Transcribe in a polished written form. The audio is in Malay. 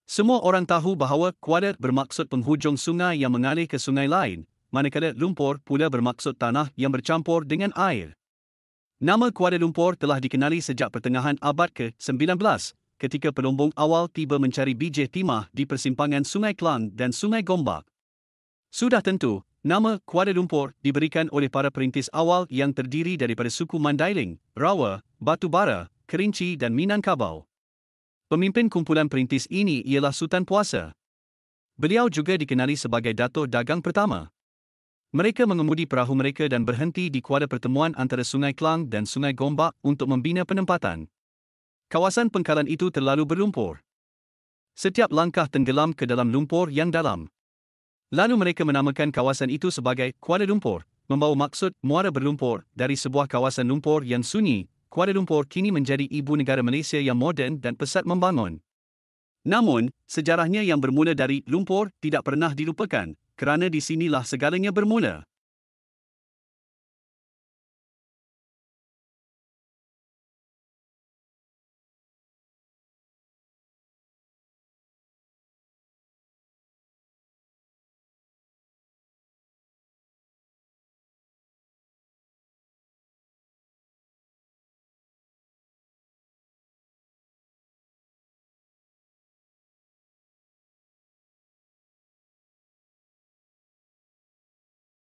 Semua orang tahu bahawa Kuadrat bermaksud penghujung sungai yang mengalir ke sungai lain, manakala lumpur pula bermaksud tanah yang bercampur dengan air. Nama Kuala Lumpur telah dikenali sejak pertengahan abad ke-19, ketika pelombong awal tiba mencari biji timah di persimpangan Sungai Klang dan Sungai Gombak. Sudah tentu, nama Kuala Lumpur diberikan oleh para perintis awal yang terdiri daripada suku Mandailing, Rawa, Batu Bara, Kerinci dan Minangkabau. Pemimpin kumpulan perintis ini ialah Sultan Puasa. Beliau juga dikenali sebagai Dato' Dagang pertama. Mereka mengemudi perahu mereka dan berhenti di kuada pertemuan antara Sungai Klang dan Sungai Gombak untuk membina penempatan. Kawasan pengkalan itu terlalu berlumpur. Setiap langkah tenggelam ke dalam lumpur yang dalam. Lalu mereka menamakan kawasan itu sebagai Kuala Lumpur, membawa maksud muara berlumpur. Dari sebuah kawasan lumpur yang sunyi, Kuala Lumpur kini menjadi ibu negara Malaysia yang moden dan pesat membangun. Namun, sejarahnya yang bermula dari lumpur tidak pernah dilupakan, kerana di sinilah segalanya bermula.